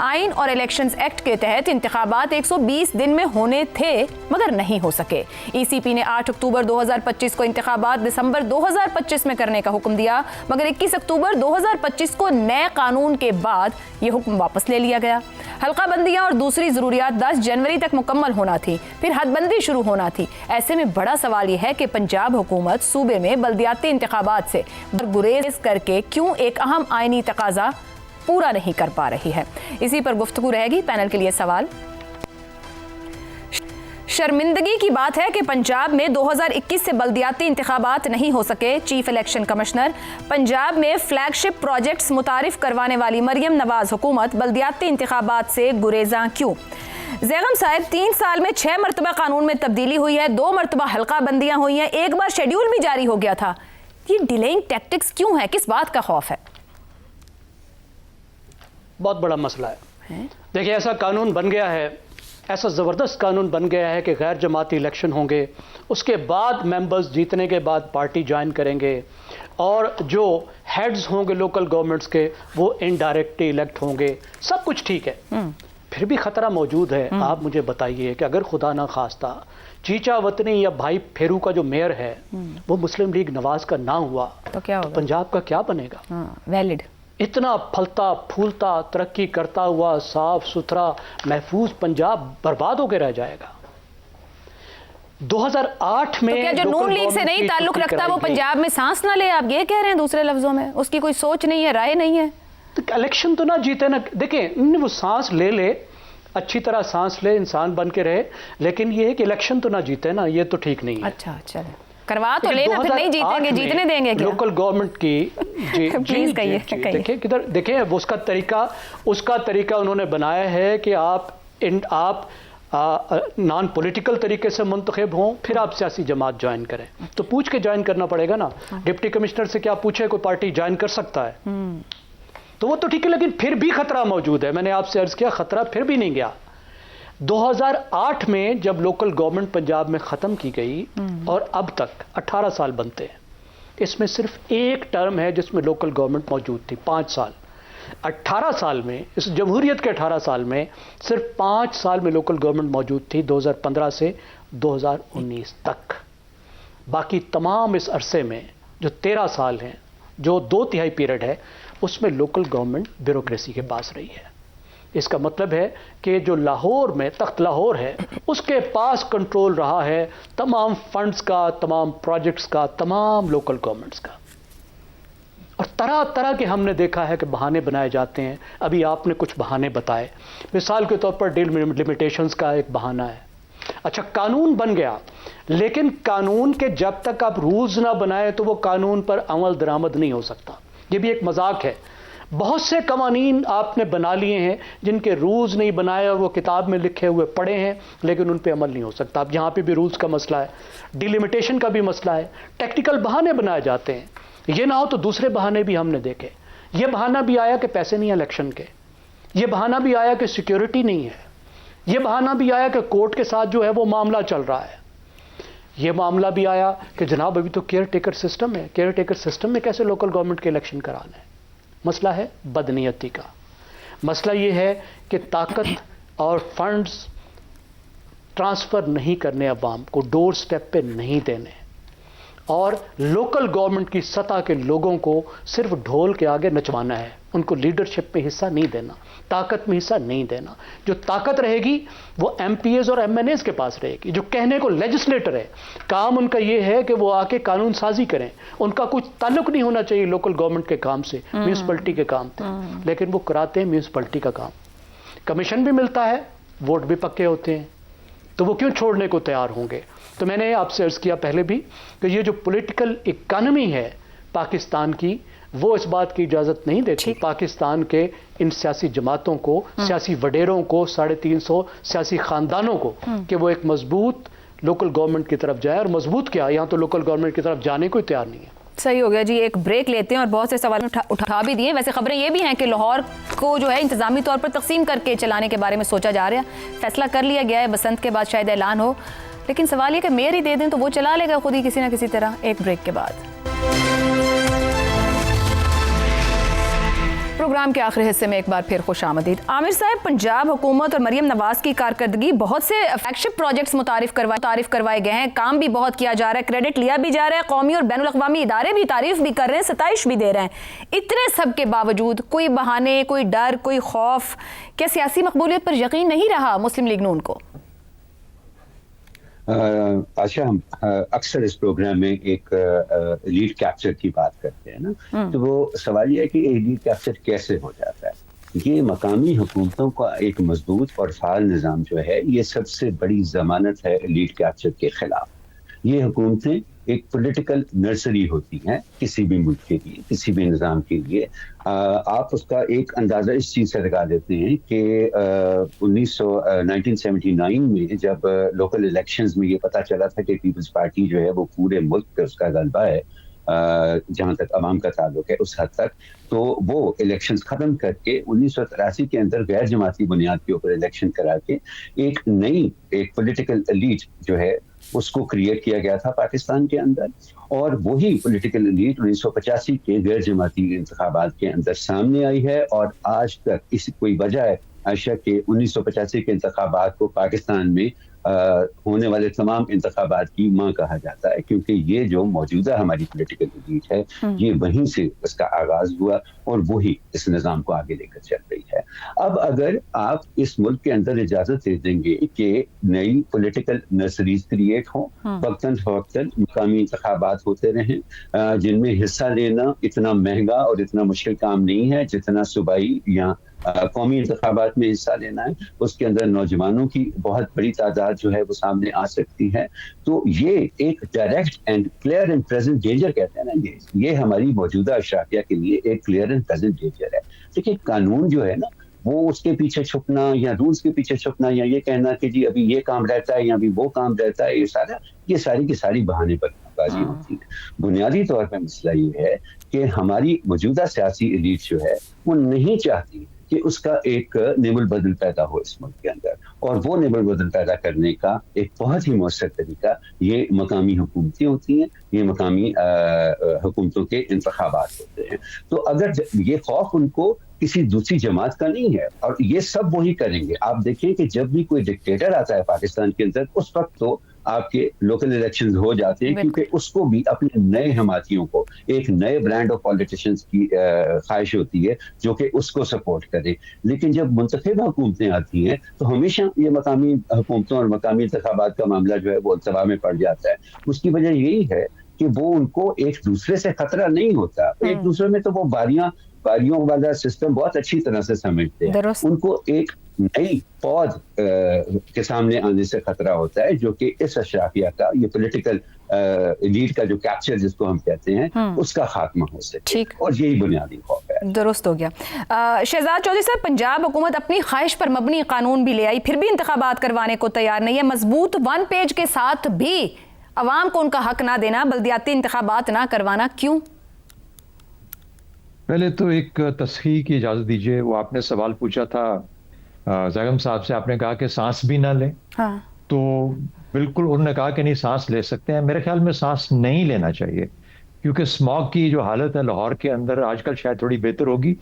आइन और इलेक्शंस एक्ट के तहत इंतखाबात 120 दिन में होने थे मगर नहीं हो सके। ईसीपी ने 8 अक्टूबर 2025 को इंतखाबात दिसंबर 2025 में करने का हुक्म दिया मगर 21 अक्टूबर 2025 को नए कानून के बाद ये हुक्म वापस ले लिया गया। हल्काबंदियां और दूसरी जरूरियात 10 जनवरी तक मुकम्मल होना थी, फिर हदबंदी शुरू होना थी। ऐसे में बड़ा सवाल यह है कि पंजाब हुकूमत सूबे में बल्दियाती इंतखाबात से गुरेज करके क्यों एक अहम आईनी तकाजा पूरा नहीं कर पा रही है। इसी पर गुफ्तगू रहेगी। पैनल के लिए सवाल। शर्मिंदगी की बात है कि पंजाब में 2021 से बल्दियाती इंतखाबात नहीं हो सके। चीफ इलेक्शन कमिश्नर पंजाब में फ्लैगशिप प्रोजेक्ट्स मुतारिफ करवाने वाली मरियम नवाज हुकूमत बल्दियाती इंतखाबात से गुरेजा क्यों? ज़ैगम साहब, 3 साल में 6 मरतबा कानून में तब्दीली हुई है, 2 मरतबा हल्का बंदियां हुई हैं, एक बार शेड्यूल भी जारी हो गया था। ये डिलेइंग टैक्टिक्स क्यों है? किस बात का खौफ है? बहुत बड़ा मसला है। देखिए, ऐसा कानून बन गया है, ऐसा ज़बरदस्त कानून बन गया है कि गैर जमाती इलेक्शन होंगे, उसके बाद मेंबर्स जीतने के बाद पार्टी ज्वाइन करेंगे, और जो हेड्स होंगे लोकल गवर्नमेंट्स के वो इनडायरेक्टली इलेक्ट होंगे। सब कुछ ठीक है, फिर भी खतरा मौजूद है। आप मुझे बताइए कि अगर खुदा ना खास्ता चीचा वतनी या भाई फेरू का जो मेयर है वो मुस्लिम लीग नवाज का ना हुआ तो क्या होगा? पंजाब का क्या बनेगा? वैलिड। इतना फलता फूलता तरक्की करता हुआ साफ सुथरा महफूज पंजाब बर्बाद होकर रह जाएगा। 2008 में तो क्या जो नून लीग से नहीं ताल्लुक रखता वो पंजाब में सांस ना ले, आप ये कह रहे हैं दूसरे लफ्जों में? उसकी कोई सोच नहीं है, राय नहीं है? तो इलेक्शन तो ना जीते ना, देखें वो सांस ले अच्छी तरह सांस ले, इंसान बन के रहे, लेकिन ये है कि इलेक्शन तो ना जीते ना, ये तो ठीक नहीं है। अच्छा चले, करवा तो लेना, फिर नहीं जीतेंगे, जीतने देंगे क्या? लोकल गवर्नमेंट की प्लीज कहिए। देखिए किधर देखें, उसका तरीका उन्होंने बनाया है कि आप नॉन पॉलिटिकल तरीके से मुंतखब हों, फिर आप सियासी जमात ज्वाइन करें। तो पूछ के ज्वाइन करना पड़ेगा ना। डिप्टी कमिश्नर से क्या पूछे कोई पार्टी ज्वाइन कर सकता है? तो वो तो ठीक है, लेकिन फिर भी खतरा मौजूद है। मैंने आपसे अर्ज किया, खतरा फिर भी नहीं गया। 2008 में जब लोकल गवर्नमेंट पंजाब में ख़त्म की गई और अब तक 18 साल बनते हैं, इसमें सिर्फ एक टर्म है जिसमें लोकल गवर्नमेंट मौजूद थी, 5 साल। 18 साल में, इस जमहूरियत के 18 साल में सिर्फ 5 साल में लोकल गवर्नमेंट मौजूद थी, 2015 से 2019 तक। बाकी तमाम इस अरसे में जो 13 साल हैं, जो 2/3 पीरियड है, उसमें लोकल गवर्नमेंट ब्यूरोक्रेसी के पास रही है। इसका मतलब है कि जो लाहौर में तख्त लाहौर है उसके पास कंट्रोल रहा है तमाम फंड्स का, तमाम प्रोजेक्ट्स का, तमाम लोकल गवर्नमेंट्स का। और तरह तरह के हमने देखा है कि बहाने बनाए जाते हैं। अभी आपने कुछ बहाने बताए, मिसाल के तौर पर डिलिमिटेशंस का एक बहाना है। अच्छा, कानून बन गया, लेकिन कानून के जब तक आप रूल्स ना बनाए तो वो कानून पर अमल दरामद नहीं हो सकता। ये भी एक मजाक है। बहुत से कवानीन आपने बना लिए हैं जिनके रूल्स नहीं बनाए और वो किताब में लिखे हुए पड़े हैं, लेकिन उन पे अमल नहीं हो सकता। अब यहाँ पे भी रूल्स का मसला है, डिलिमिटेशन का भी मसला है, टेक्निकल बहाने बनाए जाते हैं। ये ना हो तो दूसरे बहाने भी हमने देखे। ये बहाना भी आया कि पैसे नहीं इलेक्शन के, ये बहाना भी आया कि सिक्योरिटी नहीं है, ये बहाना भी आया कि कोर्ट के साथ जो है वो मामला चल रहा है, ये मामला भी आया कि जनाब अभी तो केयर टेकर सिस्टम है, केयर टेकर सिस्टम में कैसे लोकल गवर्नमेंट के इलेक्शन कराना है। मसला है बदनीयती का। मसला ये है कि ताकत और फंड्स ट्रांसफ़र नहीं करने अवाम को, डोर स्टेप पे नहीं देने, और लोकल गवर्नमेंट की सतह के लोगों को सिर्फ ढोल के आगे नचवाना है, उनको लीडरशिप में हिस्सा नहीं देना, ताकत में हिस्सा नहीं देना। जो ताकत रहेगी वो एमपीएस और एमएनएस के पास रहेगी। जो कहने को लेजिस्लेटर है, काम उनका ये है कि वो आके कानून साजी करें, उनका कुछ ताल्लुक नहीं होना चाहिए लोकल गवर्नमेंट के काम से, म्यूनसिपलिटी के काम से, लेकिन वो कराते हैं म्यूनसिपलिटी का काम। कमीशन भी मिलता है, वोट भी पक्के होते हैं, तो वो क्यों छोड़ने को तैयार होंगे? तो मैंने आपसे अर्ज किया पहले भी कि ये जो पॉलिटिकल इकॉनमी है पाकिस्तान की, वो इस बात की इजाज़त नहीं देती पाकिस्तान के इन सियासी जमातों को, सियासी वडेरों को, 350 सियासी ख़ानदानों को, कि वो एक मजबूत लोकल गवर्नमेंट की तरफ जाए। और मजबूत क्या, यहाँ तो लोकल गवर्नमेंट की तरफ जाने को तैयार नहीं है। सही हो गया जी, एक ब्रेक लेते हैं और बहुत से सवाल उठा भी दिए। वैसे खबरें ये भी हैं कि लाहौर को जो है इंतजामी तौर पर तकसीम करके चलाने के बारे में सोचा जा रहा है, फैसला कर लिया गया है, बसंत के बाद शायद ऐलान हो, लेकिन सवाल ये कि मेयर ही दे दें तो वो चला लेगा खुद ही किसी ना किसी तरह। एक ब्रेक के बाद प्रोग्राम के आखिरी हिस्से में एक बार फिर खुशामदीद। आमिर साहब, पंजाब हुकूमत और मरियम नवाज की कारकर्दगी, बहुत से फ्लैगशिप प्रोजेक्ट्स मुतारिफ करवाए गए हैं, काम भी बहुत किया जा रहा है, क्रेडिट लिया भी जा रहा है, कौमी और बैनुल अक़वामी इदारे भी तारीफ भी कर रहे हैं, सताइश भी दे रहे हैं। इतने सब के बावजूद कोई बहाने, कोई डर, कोई खौफ, क्या सियासी मकबूलियत पर यकीन नहीं रहा मुस्लिम लीग नून को? आशा, हम अक्सर इस प्रोग्राम में एक लीड कैप्चर की बात करते हैं ना, तो वो सवाल ये है कि लीड कैप्चर कैसे हो जाता है। ये मकामी हुकूमतों का एक मजबूत और फाल निज़ाम जो है, ये सबसे बड़ी जमानत है लीड कैप्चर के खिलाफ। ये हुकूमतें एक पॉलिटिकल नर्सरी होती हैं किसी भी मुल्क के लिए, किसी भी निज़ाम के लिए। आप उसका एक अंदाज़ा इस चीज़ से लगा देते हैं कि 1979 में जब लोकल इलेक्शंस में ये पता चला था कि पीपल्स पार्टी जो है वो पूरे मुल्क पे उसका गलबा है, जहां तक अवाम का ताल्लुक है उस हद तक, तो वो इलेक्शंस खत्म करके 1983 के अंदर गैर जमाती बुनियाद के ऊपर इलेक्शन करा के एक पॉलिटिकल एलीट जो है उसको क्रिएट किया गया था पाकिस्तान के अंदर। और वही पॉलिटिकल एलीट 1985 के गैर जमाती इंतखाबात के अंदर सामने आई है, और आज तक इसी कोई वजह है आयशा के 1985 के इंतखाबात को पाकिस्तान में होने वाले तमाम इंतखाबात की मां कहा जाता है, क्योंकि ये जो मौजूदा हमारी पॉलिटिकल एलीट है ये वहीं से उसका आगाज हुआ और वही इस निज़ाम को आगे लेकर चल रही है। अब अगर आप इस मुल्क के अंदर इजाजत दे देंगे कि नई पॉलिटिकल नर्सरीज क्रिएट हो, वक्तन फवक्तन मुकामी इंतखाबात होते रहें जिनमें हिस्सा लेना इतना महंगा और इतना मुश्किल काम नहीं है जितना सूबाई या कौमी इंतखाबात में हिस्सा लेना है, उसके अंदर नौजवानों की बहुत बड़ी तादाद जो है वो सामने आ सकती है, तो ये एक direct and clear and present danger कहते हैं ना, ये हमारी मौजूदा अशराफिया के लिए एक क्लियर एंड प्रेजेंट डेंजर है। देखिए कानून जो है ना वो उसके पीछे छुपना या रूल्स के पीछे छुपना या ये कहना कि जी अभी ये काम रहता है या अभी वो काम रहता है, ये सारी की सारी बहाने पर बाजी होती है। बुनियादी तौर पर मसला ये है कि हमारी मौजूदा सियासी एलीट जो है वो नहीं चाहती कि उसका एक नेबल बदल पैदा हो इस मुल्क के अंदर, और वो नेबल बदल पैदा करने का एक बहुत ही मौसर तरीका ये मकामी हुकूमतें होती हैं, ये मकामी हुकूमतों के इंतखाबात होते हैं। तो अगर ये खौफ उनको किसी दूसरी जमात का नहीं है, और ये सब वही करेंगे। आप देखिए कि जब भी कोई डिक्टेटर आता है पाकिस्तान के अंदर उस वक्त तो आपके लोकल इलेक्शंस हो जाते हैं, क्योंकि उसको भी अपने नए हमातियों को एक नए ब्रांड ऑफ पॉलिटिशियंस की ख्वाहिश होती है जो कि उसको सपोर्ट करे। लेकिन जब मुंतखब हुकूमतें आती हैं तो हमेशा ये मकामी हुकूमतों और मकामी इंतखाबात का मामला जो है वो अल्तवा में पड़ जाता है। उसकी वजह यही है कि वो उनको एक दूसरे से खतरा नहीं होता, एक दूसरे में तो वो बारियों वाला सिस्टम बहुत अच्छी तरह से समझते हैं, उनको एक नई पौध के सामने आने से खतरा होता है जो कि इस अशराफिया का ये पॉलिटिकल एलीट का जो कैप्चर जिसको हम कहते हैं उसका खात्मा हो सके, और यही बुनियादी खौफ है। दुरुस्त हो गया। शहजाद चौधरी साहब, पंजाब हुकूमत अपनी ख्वाहिश पर मबनी कानून भी ले आई, फिर भी इंतखाबात करवाने को तैयार नहीं है। मजबूत वन पेज के साथ भी अवाम को उनका हक ना देना, बल्दियाती इंतखाबात ना करवाना, क्यों? पहले तो एक तस्हीह की इजाज़त दीजिए। वो आपने सवाल पूछा था जैगम साहब से, आपने कहा कि सांस भी ना लें। हाँ। तो बिल्कुल उन्होंने कहा कि नहीं सांस ले सकते हैं। मेरे ख्याल में सांस नहीं लेना चाहिए, क्योंकि स्मॉग की जो हालत है लाहौर के अंदर आजकल शायद थोड़ी बेहतर होगी,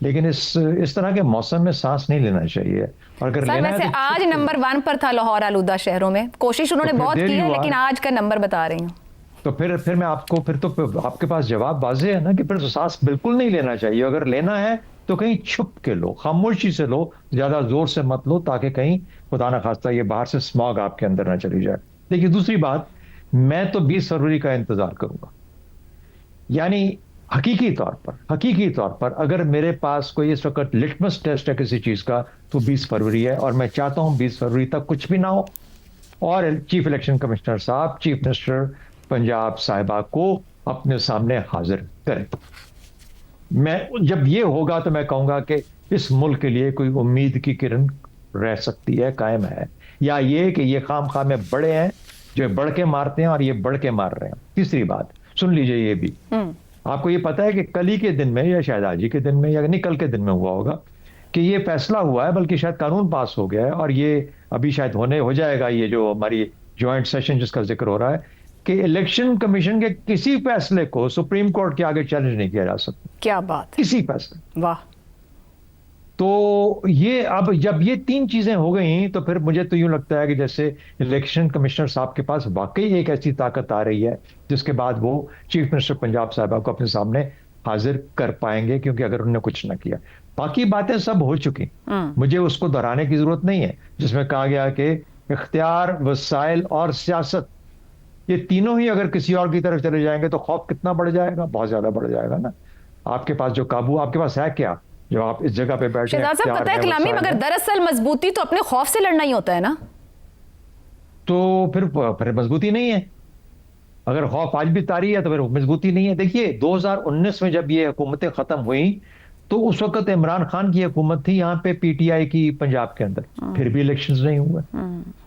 लेकिन इस तरह के मौसम में सांस नहीं लेना चाहिए। और अगर लेना है तो आज नंबर 1 पर था लाहौर आलूदा शहरों में। कोशिश उन्होंने बहुत की है, लेकिन आज का नंबर बता रही हूँ। तो फिर मैं आपको तो आपके पास जवाब वाज़ेह है ना कि फिर तो सांस बिल्कुल नहीं लेना चाहिए। अगर लेना है तो कहीं छुप के लो, खामोशी से लो, ज्यादा जोर से मत लो, ताकि कहीं खुदा न खास्ता ये बाहर से स्मॉग आपके अंदर ना चली जाए। देखिए दूसरी बात, मैं तो 20 फरवरी का इंतजार करूंगा। यानी हकीकी तौर पर अगर मेरे पास कोई इस वक्त लिटमस टेस्ट है किसी चीज का तो 20 फरवरी है, और मैं चाहता हूं 20 फरवरी तक कुछ भी ना हो और चीफ इलेक्शन कमिश्नर साहब, चीफ मिनिस्टर पंजाब साहिबा को अपने सामने हाजिर करें। मैं जब ये होगा तो मैं कहूंगा कि इस मुल्क के लिए कोई उम्मीद की किरण रह सकती है, कायम है, या ये कि ये खाम में बड़े हैं जो बढ़ के मारते हैं और ये बढ़ के मार रहे हैं। तीसरी बात सुन लीजिए, ये भी आपको ये पता है कि कल ही के दिन में या शायद आज ही के दिन में या नहीं कल के दिन में हुआ होगा कि ये फैसला हुआ है, बल्कि शायद कानून पास हो गया है, और ये अभी शायद हो जाएगा, ये जो हमारी ज्वाइंट सेशन जिसका जिक्र हो रहा है, कि इलेक्शन कमीशन के किसी फैसले को सुप्रीम कोर्ट के आगे चैलेंज नहीं किया जा सकता। क्या बात, किसी फैसले। वाह। तो ये अब जब ये 3 चीजें हो गई तो फिर मुझे तो यूं लगता है कि जैसे इलेक्शन कमिश्नर साहब के पास वाकई एक ऐसी ताकत आ रही है जिसके बाद वो चीफ मिनिस्टर पंजाब साहिबा को अपने सामने हाजिर कर पाएंगे, क्योंकि अगर उन्होंने कुछ ना किया। बाकी बातें सब हो चुकी, मुझे उसको दोहराने की जरूरत नहीं है, जिसमें कहा गया कि इख्तियार, वसाइल और सियासत, ये तीनों ही अगर किसी और की तरफ चले जाएंगे तो खौफ कितना बढ़ जाएगा, बहुत ज्यादा बढ़ जाएगा ना। आपके पास जो काबू आपके पास है क्या, जो आप इस जगह पे बैठे हैं। पता है कलामी, मगर दरअसल मजबूती तो अपने खौफ से लड़ना ही होता है ना। तो फिर मजबूती नहीं है। अगर खौफ आज भी तारी है तो फिर मजबूती नहीं है। देखिए 2019 में जब ये हुकूमतें खत्म हुई तो तो उस वक्त इमरान खान की हुकूमत थी यहाँ पे, पीटीआई की, पंजाब के अंदर, फिर भी इलेक्शंस नहीं हुए।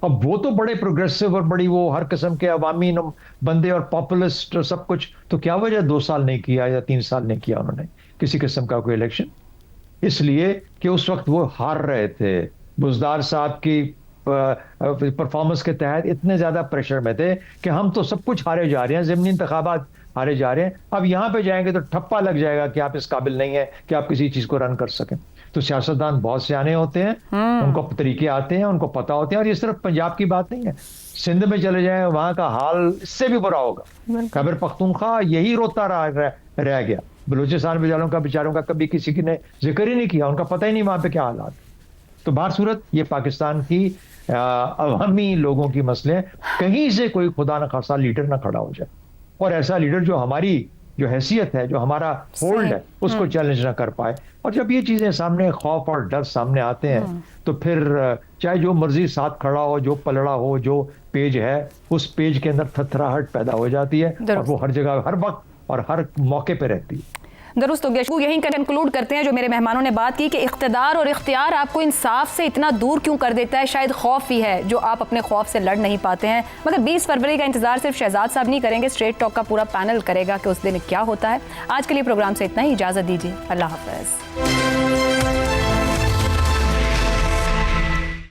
अब वो तो बड़े प्रोग्रेसिव और बड़ी वो हर किस्म के अवामी बंदे और पॉपुलिस्ट और सब कुछ, तो क्या वजह 2 साल नहीं किया या 3 साल नहीं किया उन्होंने किसी किस्म का कोई इलेक्शन? इसलिए कि उस वक्त वो हार रहे थे, बुज़दार साहब की परफॉर्मेंस के तहत इतने ज्यादा प्रेशर में थे कि हम तो सब कुछ हारे जा रहे हैं, ज़िमनी इंतखाबात हारे जा रहे हैं, अब यहां पे जाएंगे तो ठप्पा लग जाएगा कि आप इस काबिल नहीं है कि आप किसी चीज को रन कर सकें। तो सियासतदान बहुत सियाने होते हैं, उनको तरीके आते हैं, उनको पता होते हैं। और ये सिर्फ पंजाब की बात नहीं है, सिंध में चले जाए वहां का हाल इससे भी बुरा होगा। खैबर पख्तूनख्वा यही रोता रह गया, बलूचिस्तान बेचारों का कभी किसी ने जिक्र ही नहीं किया, उनका पता ही नहीं वहां पे क्या हालात। तो बाहर सूरत ये पाकिस्तान की अवामी लोगों की मसले हैं, कहीं से कोई खुदा न खासा लीडर ना खड़ा हो जाए, और ऐसा लीडर जो हमारी जो हैसियत है, जो हमारा होल्ड है, उसको चैलेंज ना कर पाए। और जब ये चीजें सामने, खौफ और डर सामने आते हैं, तो फिर चाहे जो मर्जी साथ खड़ा हो, जो पलड़ा हो, जो पेज है, उस पेज के अंदर थरथराहट पैदा हो जाती है, और वो हर जगह, हर वक्त और हर मौके पे रहती है। दुरुस्त हो गया। यही कंक्लूड करते हैं जो मेरे मेहमानों ने बात की कि इख्तिदार और इख्तियार आपको इंसाफ से इतना दूर क्यों कर देता है। शायद खौफ ही है जो आप अपने खौफ से लड़ नहीं पाते हैं। मगर 20 फरवरी का इंतजार सिर्फ शहजाद साहब नहीं करेंगे, स्ट्रेट टॉक का पूरा पैनल करेगा कि उस दिन क्या होता है। आज के लिए प्रोग्राम से इतना ही, इजाजत दीजिए, अल्लाह हाफ़िज़।